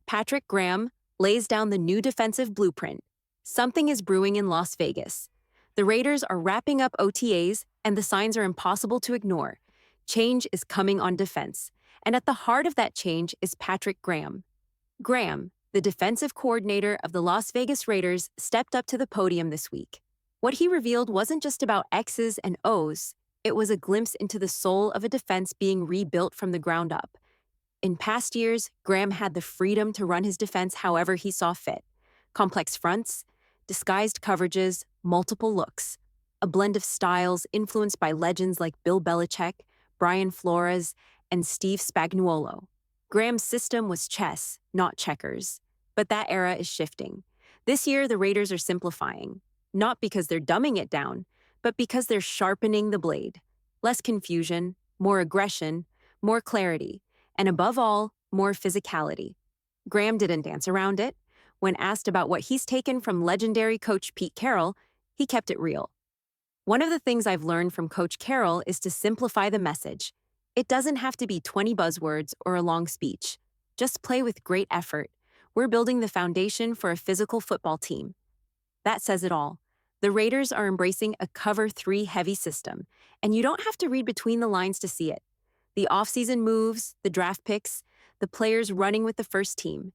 Patrick Graham lays down the new defensive blueprint. Something is brewing in Las Vegas. The Raiders are wrapping up OTAs, and the signs are impossible to ignore. Change is coming on defense, and at the heart of that change is Patrick Graham. Graham, the defensive coordinator of the Las Vegas Raiders, stepped up to the podium this week. What he revealed wasn't just about X's and O's, it was a glimpse into the soul of a defense being rebuilt from the ground up. In past years, Graham had the freedom to run his defense however he saw fit. Complex fronts, disguised coverages, multiple looks. A blend of styles influenced by legends like Bill Belichick, Brian Flores, and Steve Spagnuolo. Graham's system was chess, not checkers. But that era is shifting. This year, the Raiders are simplifying. Not because they're dumbing it down, but because they're sharpening the blade. Less confusion, more aggression, more clarity, and above all, more physicality. Graham didn't dance around it. When asked about what he's taken from legendary coach PeteCarroll, he kept it real. One of the things I've learned from Coach Carroll is to simplify the message. It doesn't have to be 20 buzzwords or a long speech. Just play with great effort. We're building the foundation for a physical football team. That says it all. The Raiders are embracing a cover 3 heavy system, and you don't have to read between the lines to see it. The offseason moves, the draft picks, the players running with the first team.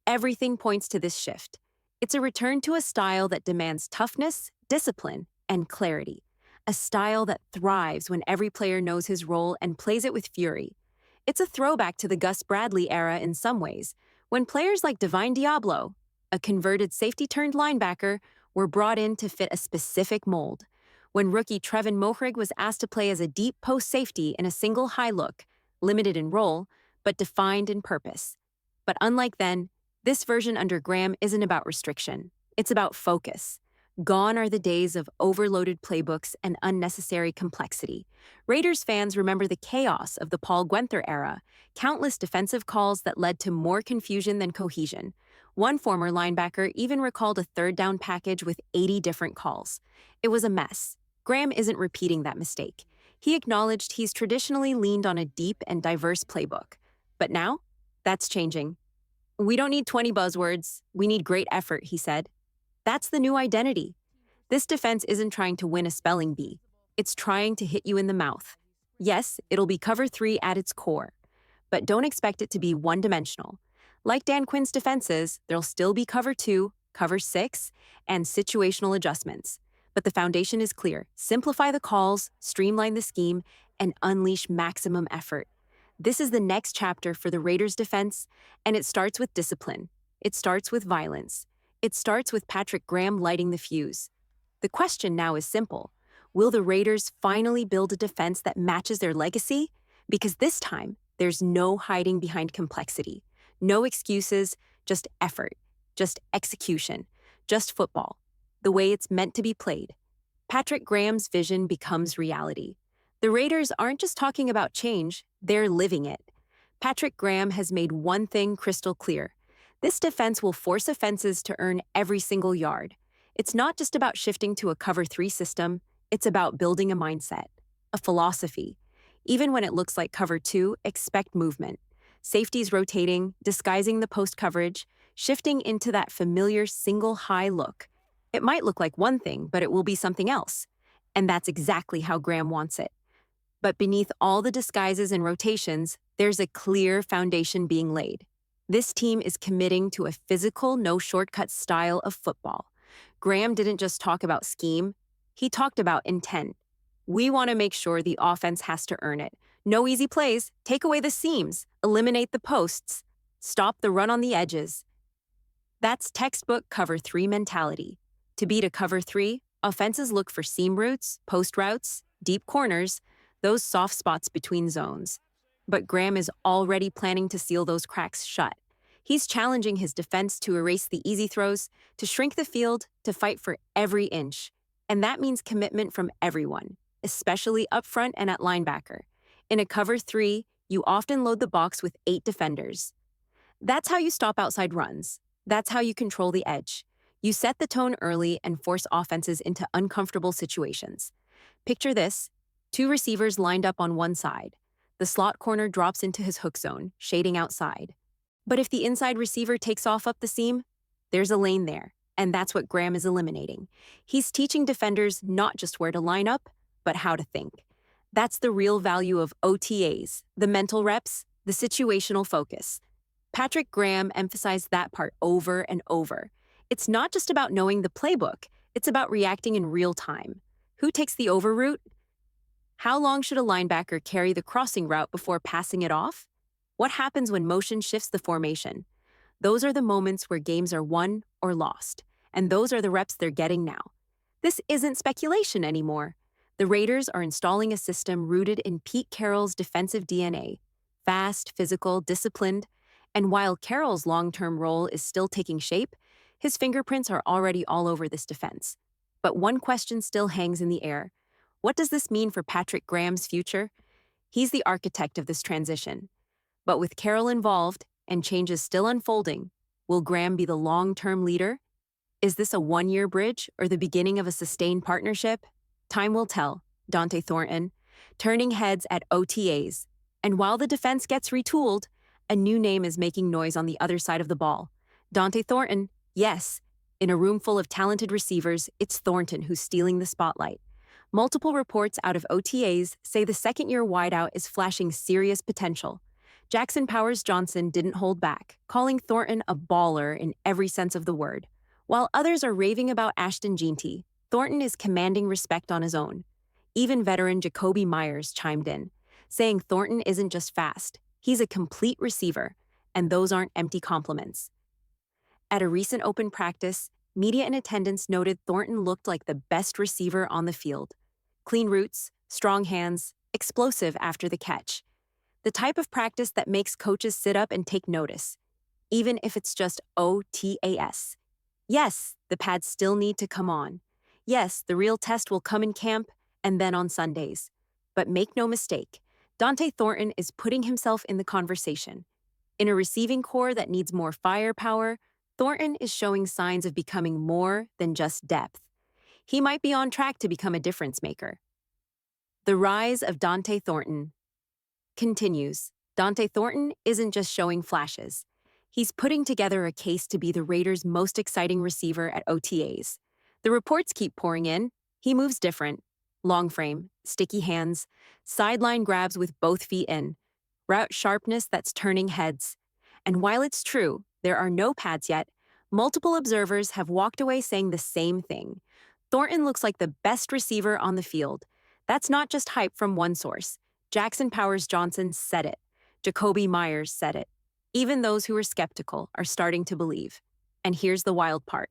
Everything points to this shift. It's a return to a style that demands toughness, discipline, and clarity. A style that thrives when every player knows his role and plays it with fury. It's a throwback to the Gus Bradley era in some ways, when players like Divine Diablo, a converted safety-turned linebacker, were brought in to fit a specific mold. When rookie Trevin Mohrig was asked to play as a deep post safety in a single high look, limited in role, but defined in purpose. But unlike then, this version under Graham isn't about restriction. It's about focus. Gone are the days of overloaded playbooks and unnecessary complexity. Raiders fans remember the chaos of the Paul Guenther era, countless defensive calls that led to more confusion than cohesion. One former linebacker even recalled a third down package with 80 different calls. It was a mess. Graham isn't repeating that mistake. He acknowledged he's traditionally leaned on a deep and diverse playbook. But now, that's changing. We don't need 20 buzzwords. We need great effort, he said. That's the new identity. This defense isn't trying to win a spelling bee. It's trying to hit you in the mouth. Yes, it'll be cover 3 at its core. But don't expect it to be one-dimensional. Like Dan Quinn's defenses, there'll still be cover 2, cover 6, and situational adjustments. But the foundation is clear. Simplify the calls, streamline the scheme, and unleash maximum effort. This is the next chapter for the Raiders' defense, and it starts with discipline. It starts with violence. It starts with Patrick Graham lighting the fuse. The question now is simple. Will the Raiders finally build a defense that matches their legacy? Because this time, there's no hiding behind complexity. No excuses, just effort, just execution, just football, the way it's meant to be played. Patrick Graham's vision becomes reality. The Raiders aren't just talking about change, they're living it. Patrick Graham has made one thing crystal clear. This defense will force offenses to earn every single yard. It's not just about shifting to a cover 3 system, it's about building a mindset, a philosophy. Even when it looks like cover 2, expect movement. Safeties rotating, disguising the post coverage, shifting into that familiar single high look. It might look like one thing, but it will be something else. And that's exactly how Graham wants it. But beneath all the disguises and rotations, there's a clear foundation being laid. This team is committing to a physical, no-shortcut style of football. Graham didn't just talk about scheme, he talked about intent. We want to make sure the offense has to earn it. No easy plays, take away the seams, eliminate the posts, stop the run on the edges. That's textbook cover 3 mentality. To beat a cover 3, offenses look for seam routes, post routes, deep corners, those soft spots between zones. But Graham is already planning to seal those cracks shut. He's challenging his defense to erase the easy throws, to shrink the field, to fight for every inch. And that means commitment from everyone, especially up front and at linebacker. In a cover 3, you often load the box with 8 defenders. That's how you stop outside runs. That's how you control the edge. You set the tone early and force offenses into uncomfortable situations. Picture this: 2 receivers lined up on one side. The slot corner drops into his hook zone, shading outside. But if the inside receiver takes off up the seam, there's a lane there, and that's what Graham is eliminating. He's teaching defenders not just where to line up, but how to think. That's the real value of OTAs, the mental reps, the situational focus. Patrick Graham emphasized that part over and over. It's not just about knowing the playbook, it's about reacting in real time. Who takes the over route? How long should a linebacker carry the crossing route before passing it off? What happens when motion shifts the formation? Those are the moments where games are won or lost, and those are the reps they're getting now. This isn't speculation anymore. The Raiders are installing a system rooted in PeteCarroll's defensive DNA, fast, physical, disciplined, and while Carroll's long-term role is still taking shape, his fingerprints are already all over this defense. But one question still hangs in the air. What does this mean for Patrick Graham's future? He's the architect of this transition. But with Carroll involved and changes still unfolding, will Graham be the long-term leader? Is this a one-year bridge or the beginning of a sustained partnership? Time will tell. Dante Thornton, turning heads at OTAs. And while the defense gets retooled, a new name is making noise on the other side of the ball. Dante Thornton, yes. In a room full of talented receivers, it's Thornton who's stealing the spotlight. Multiple reports out of OTAs say the second-year wideout is flashing serious potential. Jackson Powers Johnson didn't hold back, calling Thornton a baller in every sense of the word. While others are raving about Ashton Jeanty, Thornton is commanding respect on his own. Even veteran Jakobi Meyers chimed in, saying Thornton isn't just fast, he's a complete receiver, and those aren't empty compliments. At a recent open practice, media in attendance noted Thornton looked like the best receiver on the field. Clean routes, strong hands, explosive after the catch. The type of practice that makes coaches sit up and take notice, even if it's just OTAS. Yes, the pads still need to come on. Yes, the real test will come in camp and then on Sundays. But make no mistake, Dante Thornton is putting himself in the conversation. In a receiving core that needs more firepower, Thornton is showing signs of becoming more than just depth. He might be on track to become a difference maker. The rise of Dante Thornton continues. Dante Thornton isn't just showing flashes. He's putting together a case to be the Raiders' most exciting receiver at OTAs. The reports keep pouring in. He moves different. Long frame, sticky hands, sideline grabs with both feet in, route sharpness that's turning heads. And while it's true, there are no pads yet, multiple observers have walked away saying the same thing. Thornton looks like the best receiver on the field. That's not just hype from one source. Jackson Powers Johnson said it. Jakobi Meyers said it. Even those who were skeptical are starting to believe. And here's the wild part.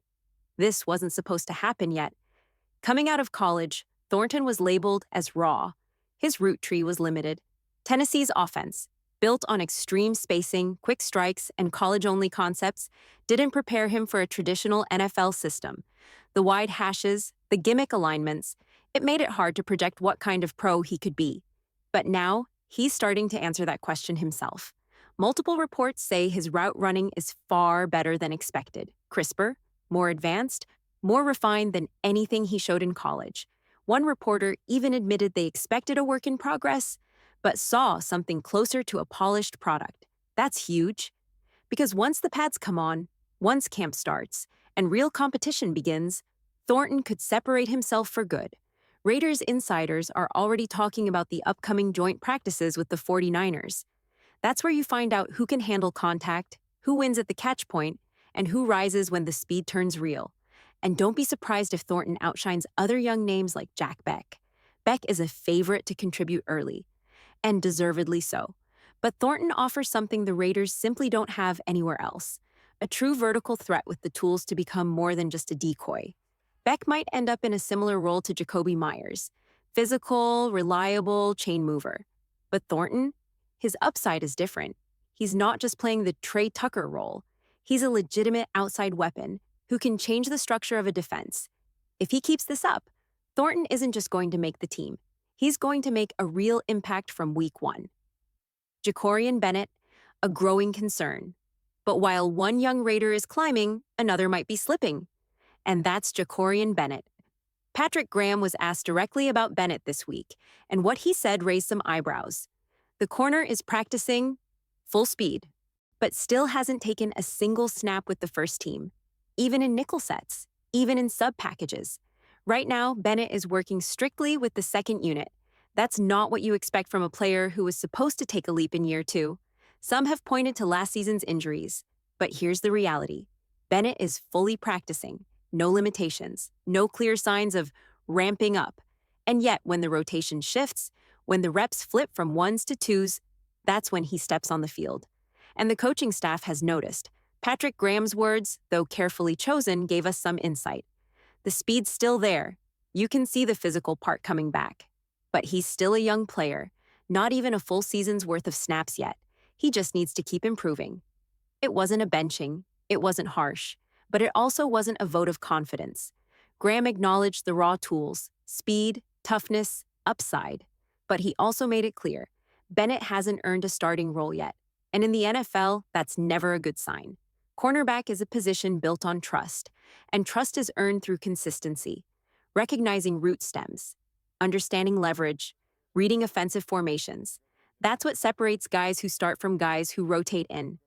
This wasn't supposed to happen yet. Coming out of college, Thornton was labeled as raw. His route tree was limited. Tennessee's offense, built on extreme spacing, quick strikes, and college-only concepts, didn't prepare him for a traditional NFL system. The wide hashes, the gimmick alignments, it made it hard to project what kind of pro he could be. But now, he's starting to answer that question himself. Multiple reports say his route running is far better than expected, crisper, more advanced, more refined than anything he showed in college. One reporter even admitted they expected a work in progress, but saw something closer to a polished product. That's huge. Because once the pads come on, once camp starts, and real competition begins, Thornton could separate himself for good. Raiders insiders are already talking about the upcoming joint practices with the 49ers. That's where you find out who can handle contact, who wins at the catch point, and who rises when the speed turns real. And don't be surprised if Thornton outshines other young names like Jack Beck. Beck is a favorite to contribute early, and deservedly so. But Thornton offers something the Raiders simply don't have anywhere else, a true vertical threat with the tools to become more than just a decoy. Beck might end up in a similar role to Jakobi Meyers, physical, reliable, chain mover. But Thornton? His upside is different. He's not just playing the Trey Tucker role. He's a legitimate outside weapon who can change the structure of a defense. If he keeps this up, Thornton isn't just going to make the team. He's going to make a real impact from week one. Jakorian Bennett, a growing concern. But while one young Raider is climbing, another might be slipping. And that's Jakorian Bennett. Patrick Graham was asked directly about Bennett this week, and what he said raised some eyebrows. The corner is practicing full speed. but still hasn't taken a single snap with the first team, even in nickel sets, even in sub packages. Right now, Bennett is working strictly with the second unit. That's not what you expect from a player who was supposed to take a leap in year 2. Some have pointed to last season's injuries, but here's the reality. Bennett is fully practicing, no limitations, no clear signs of ramping up. And yet, when the rotation shifts, when the reps flip from 1s to 2s, that's when he steps on the field. And the coaching staff has noticed. Patrick Graham's words, though carefully chosen, gave us some insight. The speed's still there. You can see the physical part coming back. But he's still a young player, not even a full season's worth of snaps yet. He just needs to keep improving. It wasn't a benching, it wasn't harsh, but it also wasn't a vote of confidence. Graham acknowledged the raw tools, speed, toughness, upside. But he also made it clear, Bennett hasn't earned a starting role yet. And in the NFL, that's never a good sign. Cornerback is a position built on trust, and trust is earned through consistency, recognizing route stems, understanding leverage, reading offensive formations. That's what separates guys who start from guys who rotate in.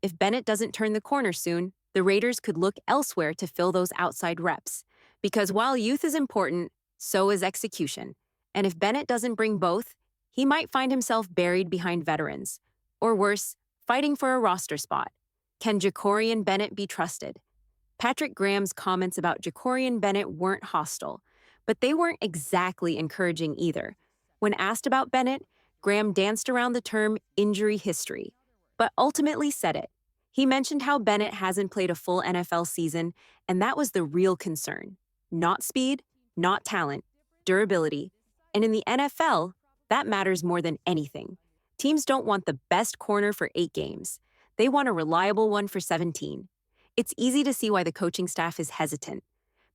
If Bennett doesn't turn the corner soon, the Raiders could look elsewhere to fill those outside reps. Because while youth is important, so is execution. And if Bennett doesn't bring both, he might find himself buried behind veterans. Or worse, fighting for a roster spot. Can Jakorian Bennett be trusted? Patrick Graham's comments about Jakorian Bennett weren't hostile, but they weren't exactly encouraging either. When asked about Bennett, Graham danced around the term injury history, but ultimately said it. He mentioned how Bennett hasn't played a full NFL season, and that was the real concern. Not speed, not talent, durability. And in the NFL, that matters more than anything. Teams don't want the best corner for 8 games. They want a reliable one for 17. It's easy to see why the coaching staff is hesitant.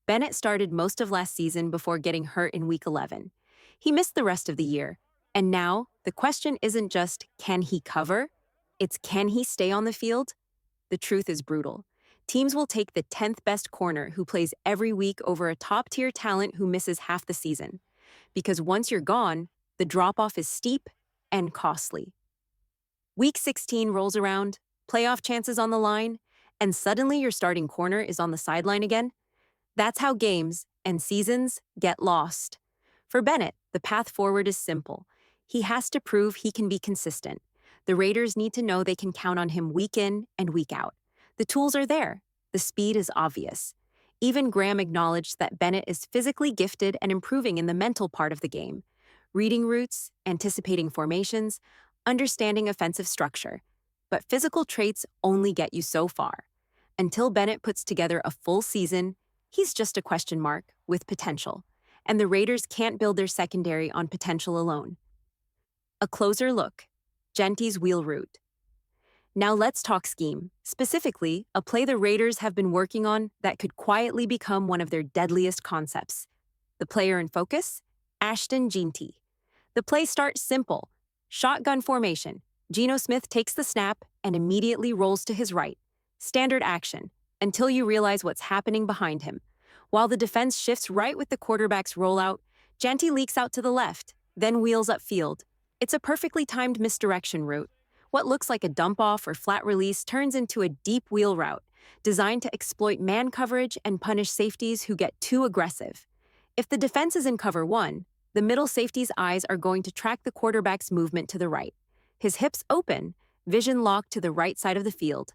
Bennett started most of last season before getting hurt in Week 11. He missed the rest of the year. And now, the question isn't just, can he cover? It's, can he stay on the field? The truth is brutal. Teams will take the 10th best corner who plays every week over a top-tier talent who misses half the season. Because once you're gone, the drop-off is steep and costly. Week 16 rolls around, playoff chances on the line, and suddenly your starting corner is on the sideline again. That's how games and seasons get lost. For Bennett, the path forward is simple. He has to prove he can be consistent. The Raiders need to know they can count on him week in and week out. The tools are there. The speed is obvious. Even Graham acknowledged that Bennett is physically gifted and improving in the mental part of the game. Reading routes, anticipating formations, understanding offensive structure. But physical traits only get you so far. Until Bennett puts together a full season, he's just a question mark with potential. And the Raiders can't build their secondary on potential alone. A closer look. Genty's wheel route. Now let's talk scheme, specifically a play the Raiders have been working on that could quietly become one of their deadliest concepts. The player in focus? Ashton Jeanty. The play starts simple. Shotgun formation. Geno Smith takes the snap and immediately rolls to his right. Standard action, until you realize what's happening behind him. While the defense shifts right with the quarterback's rollout, Jeanty leaks out to the left, then wheels upfield. It's a perfectly timed misdirection route. What looks like a dump-off or flat release turns into a deep wheel route, designed to exploit man coverage and punish safeties who get too aggressive. If the defense is in cover 1, the middle safety's eyes are going to track the quarterback's movement to the right. His hips open, vision locked to the right side of the field.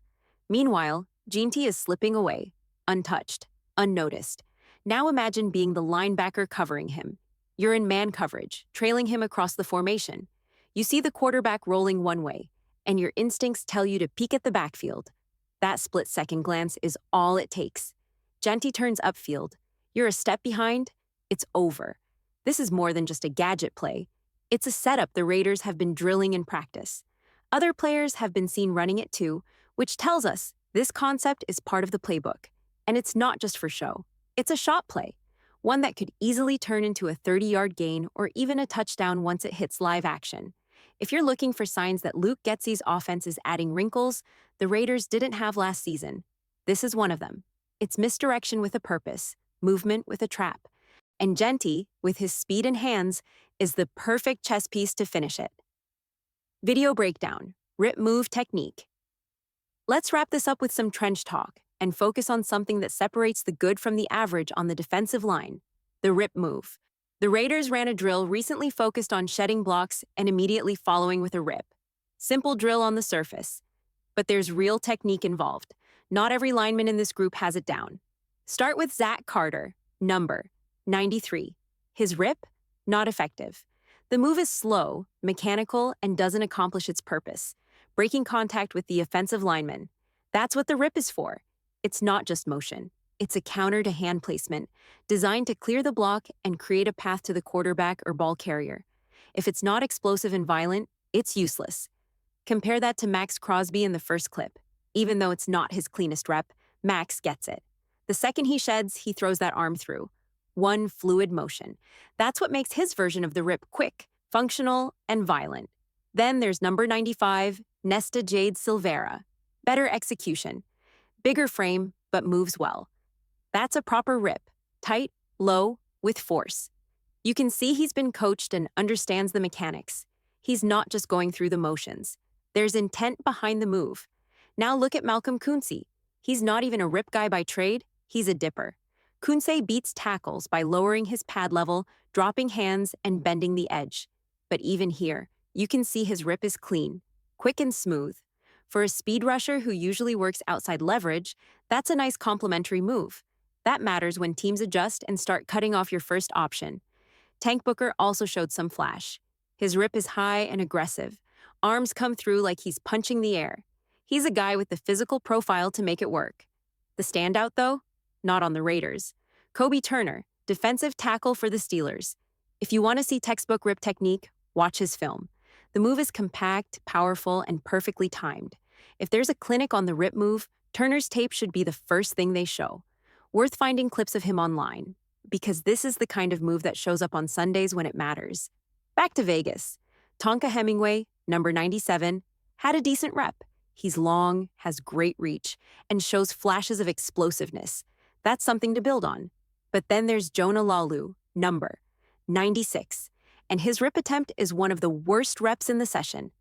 Meanwhile, Jeanty is slipping away, untouched, unnoticed. Now imagine being the linebacker covering him. You're in man coverage, trailing him across the formation. You see the quarterback rolling one way, and your instincts tell you to peek at the backfield. That split-second glance is all it takes. Jeanty turns upfield. You're a step behind. It's over. This is more than just a gadget play. It's a setup the Raiders have been drilling in practice. Other players have been seen running it too, which tells us this concept is part of the playbook. And it's not just for show. It's a shot play, one that could easily turn into a 30-yard gain or even a touchdown once it hits live action. If you're looking for signs that Luke Getsy's offense is adding wrinkles the Raiders didn't have last season, this is one of them. It's misdirection with a purpose, movement with a trap. And Jeanty, with his speed and hands, is the perfect chess piece to finish it. Video breakdown, rip move technique. Let's wrap this up with some trench talk and focus on something that separates the good from the average on the defensive line: the rip move. The Raiders ran a drill recently focused on shedding blocks and immediately following with a rip. Simple drill on the surface, but there's real technique involved. Not every lineman in this group has it down. Start with Zach Carter, number 93. His rip? Not effective. The move is slow, mechanical, and doesn't accomplish its purpose, breaking contact with the offensive lineman. That's what the rip is for. It's not just motion. It's a counter to hand placement, designed to clear the block and create a path to the quarterback or ball carrier. If it's not explosive and violent, it's useless. Compare that to Max Crosby in the first clip. Even though it's not his cleanest rep, Max gets it. The second he sheds, he throws that arm through. One fluid motion. That's what makes his version of the rip quick, functional, and violent. Then there's number 95, Nesta Jade Silvera. Better execution. Bigger frame, but moves well. That's a proper rip. Tight, low, with force. You can see he's been coached and understands the mechanics. He's not just going through the motions. There's intent behind the move. Now look at Malcolm Kunsey. He's not even a rip guy by trade, he's a dipper. Kunsey beats tackles by lowering his pad level, dropping hands, and bending the edge. But even here, you can see his rip is clean, quick and smooth. For a speed rusher who usually works outside leverage, that's a nice complementary move. That matters when teams adjust and start cutting off your first option. Tank Booker also showed some flash. His rip is high and aggressive. Arms come through like he's punching the air. He's a guy with the physical profile to make it work. The standout, though? Not on the Raiders. Kobe Turner, defensive tackle for the Steelers. If you want to see textbook rip technique, watch his film. The move is compact, powerful, and perfectly timed. If there's a clinic on the rip move, Turner's tape should be the first thing they show. Worth finding clips of him online, because this is the kind of move that shows up on Sundays when it matters. Back to Vegas. Tonka Hemingway, number 97, had a decent rep. He's long, has great reach, and shows flashes of explosiveness. That's something to build on. But then there's Jonah Laulu, number 96, and his rip attempt is one of the worst reps in the session.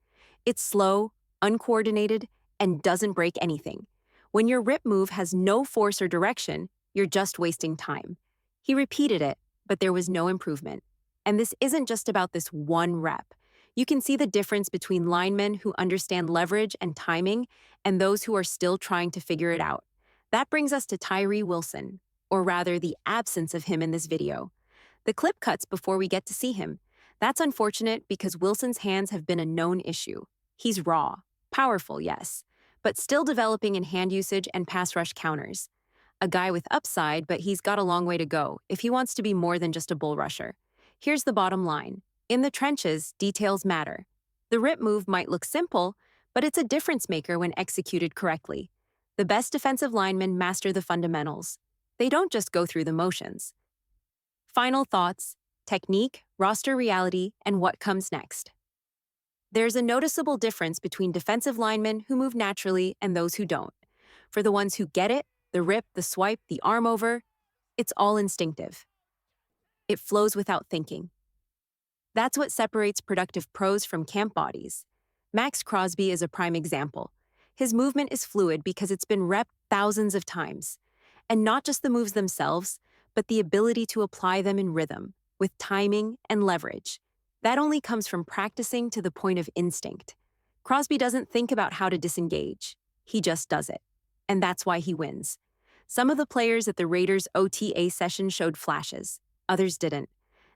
It's slow, uncoordinated, and doesn't break anything. When your rip move has no force or direction, you're just wasting time. He repeated it, but there was no improvement. And this isn't just about this one rep. You can see the difference between linemen who understand leverage and timing and those who are still trying to figure it out. That brings us to Tyree Wilson, or rather the absence of him in this video. The clip cuts before we get to see him. That's unfortunate because Wilson's hands have been a known issue. He's raw, powerful, yes, but still developing in hand usage and pass rush counters. A guy with upside, but he's got a long way to go if he wants to be more than just a bull rusher. Here's the bottom line. In the trenches, details matter. The rip move might look simple, but it's a difference maker when executed correctly. The best defensive linemen master the fundamentals. They don't just go through the motions. Final thoughts: technique, roster reality, and what comes next. There's a noticeable difference between defensive linemen who move naturally and those who don't. For the ones who get it, the rip, the swipe, the arm over, it's all instinctive. It flows without thinking. That's what separates productive pros from camp bodies. Max Crosby is a prime example. His movement is fluid because it's been repped thousands of times. And not just the moves themselves, but the ability to apply them in rhythm, with timing and leverage. That only comes from practicing to the point of instinct. Crosby doesn't think about how to disengage. He just does it. And that's why he wins. Some of the players at the Raiders OTA session showed flashes. Others didn't.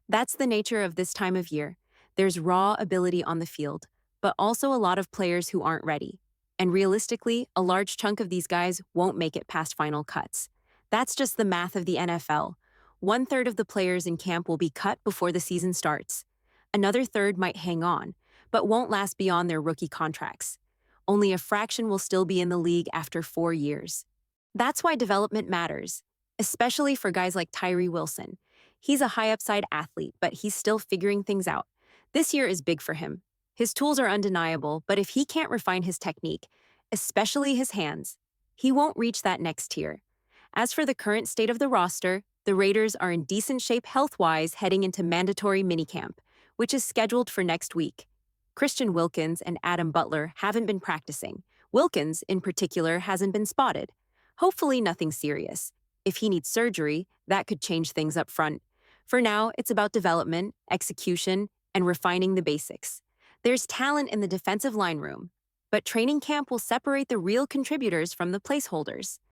That's the nature of this time of year. There's raw ability on the field, but also a lot of players who aren't ready. And realistically, a large chunk of these guys won't make it past final cuts. That's just the math of the NFL. 1/3 of the players in camp will be cut before the season starts. Another third might hang on, but won't last beyond their rookie contracts. Only a fraction will still be in the league after 4 years. That's why development matters, especially for guys like Tyree Wilson. He's a high-upside athlete, but he's still figuring things out. This year is big for him. His tools are undeniable, but if he can't refine his technique, especially his hands, he won't reach that next tier. As for the current state of the roster, the Raiders are in decent shape health-wise heading into mandatory minicamp, which is scheduled for next week. Christian Wilkins and Adam Butler haven't been practicing, Wilkins, in particular, hasn't been spotted. Hopefully, nothing serious. If he needs surgery, that could change things up front. For now, it's about development, execution, and refining the basics. There's talent in the defensive line room, but training camp will separate the real contributors from the placeholders.